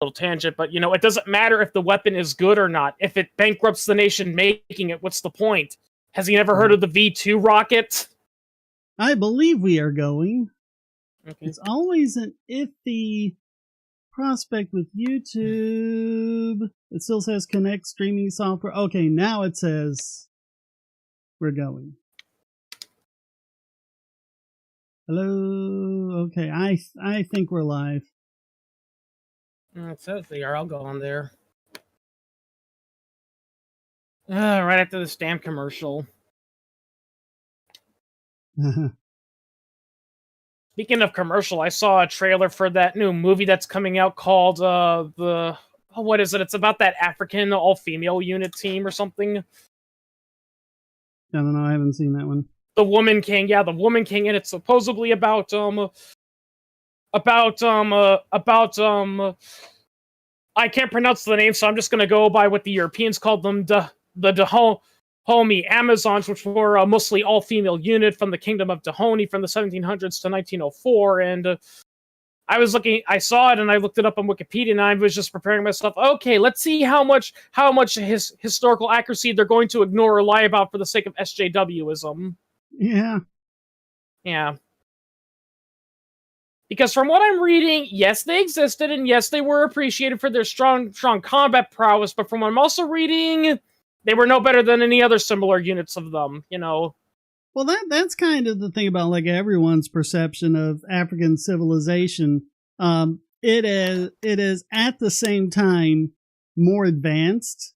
little tangent, but it doesn't matter if the weapon is good or not. If it bankrupts the nation making it, what's the point? Has he never heard of the V2 rocket? I believe we are going. Okay. It's always an iffy prospect with YouTube. It still says connect streaming software. Okay, now it says we're going. Hello. Okay, I think we're live. It says they are. I'll go on there. Right after this damn commercial. Speaking of commercial, I saw a trailer for that new movie that's coming out called what is it? It's about that African all-female unit team or something. I don't know. I haven't seen that one. The Woman King, yeah, the Woman King, and it's supposedly about I can't pronounce the name, so I'm just gonna go by what the Europeans called them, the Dahomey Amazons, which were a mostly all-female unit from the Kingdom of Dahomey from the 1700s to 1904, and I saw it, and I looked it up on Wikipedia, and I was just preparing myself. Okay, let's see how much historical accuracy they're going to ignore or lie about for the sake of SJWism. Yeah. Yeah. Because from what I'm reading, yes, they existed, and yes, they were appreciated for their strong combat prowess, but from what I'm also reading, they were no better than any other similar units of them, Well, that's kind of the thing about like everyone's perception of African civilization. It is at the same time more advanced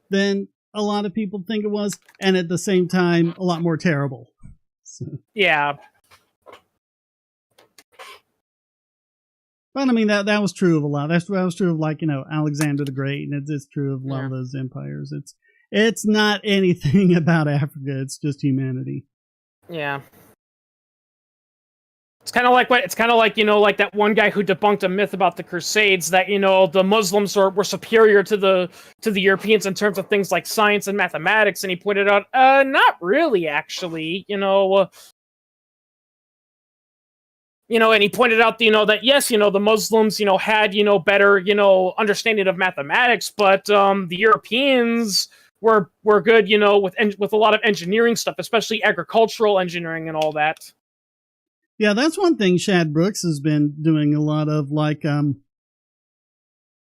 than a lot of people think it was, and at the same time a lot more terrible. So. Yeah. But I mean that was true of a lot. That was true of like Alexander the Great, and it's true of a lot of those empires. It's not anything about Africa. It's just humanity. Yeah. It's kind of like like that one guy who debunked a myth about the Crusades that the Muslims were superior to the Europeans in terms of things like science and mathematics, and he pointed out, not really, actually, and he pointed out, that yes, the Muslims, had, better, understanding of mathematics, but the Europeans were good, with a lot of engineering stuff, especially agricultural engineering and all that. Yeah, that's one thing Shad Brooks has been doing a lot of, like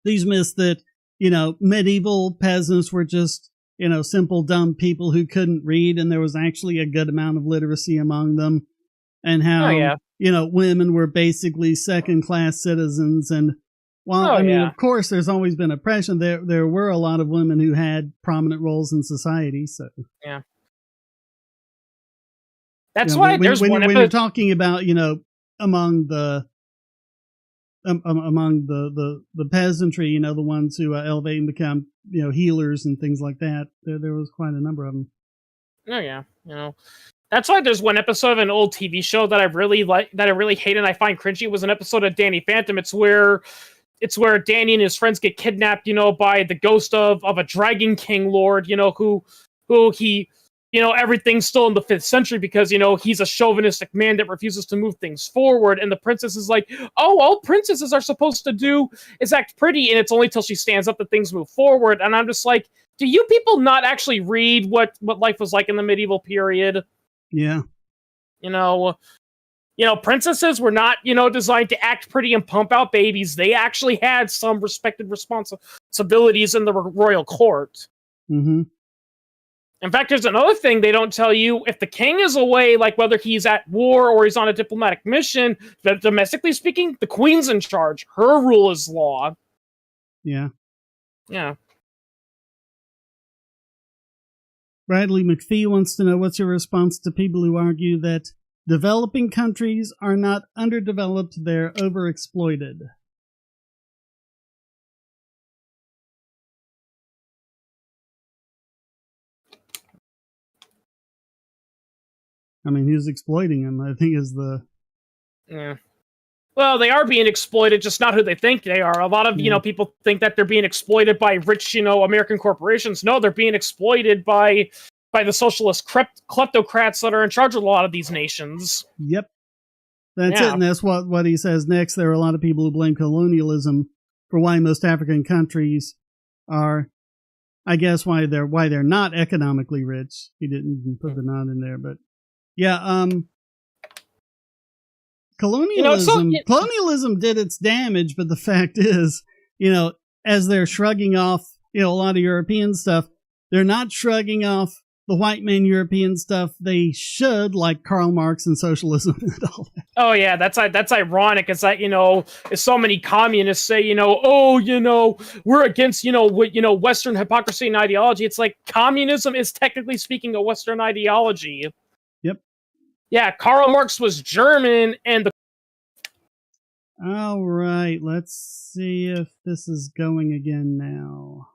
these myths that, medieval peasants were just, simple, dumb people who couldn't read, and there was actually a good amount of literacy among them, and how, women were basically second-class citizens, and while, of course, there's always been oppression, there were a lot of women who had prominent roles in society, so. Yeah. That's why there's one when you're talking about, among the peasantry, the ones who elevate and become, healers and things like that, there was quite a number of them. Oh, yeah. That's why there's one episode of an old TV show that I really hate and I find cringy. It was an episode of Danny Phantom. It's where Danny and his friends get kidnapped, by the ghost of a Dragon King Lord, who he, everything's still in the 5th century because, he's a chauvinistic man that refuses to move things forward. And the princess is like, oh, all princesses are supposed to do is act pretty. And it's only till she stands up that things move forward. And I'm just like, do you people not actually read what life was like in the medieval period? Yeah. Princesses were not, designed to act pretty and pump out babies. They actually had some respected responsibilities in the royal court. Mm-hmm. In fact, there's another thing they don't tell you. If the king is away, like whether he's at war or he's on a diplomatic mission, domestically speaking, the queen's in charge. Her rule is law. Yeah. Yeah. Bradley McPhee wants to know, what's your response to people who argue that developing countries are not underdeveloped, they're overexploited? I mean, who's exploiting them, I think, is the... Yeah. Well, they are being exploited, just not who they think they are. A lot of, people think that they're being exploited by rich, American corporations. No, they're being exploited by the socialist kleptocrats that are in charge of a lot of these nations. Yep. That's it, and that's what he says next. There are a lot of people who blame colonialism for why most African countries are, I guess, why they're not economically rich. He didn't even put the not in there, but yeah, colonialism did its damage, but the fact is, as they're shrugging off, a lot of European stuff, they're not shrugging off the white man European stuff they should, like Karl Marx and socialism and all that. Oh yeah, that's ironic. It's like, as so many communists say, we're against, Western hypocrisy and ideology. It's like communism is technically speaking a Western ideology. Yep. Yeah, Karl Marx was German, and the. All right, let's see if this is going again now.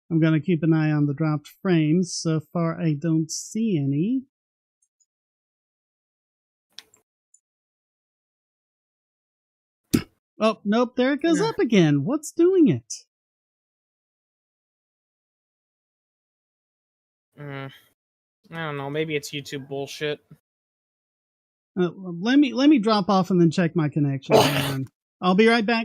I'm going to keep an eye on the dropped frames. So far, I don't see any. Oh, nope, there it goes up again. What's doing it? I don't know. Maybe it's YouTube bullshit. Let me drop off and then check my connection. I'll be right back.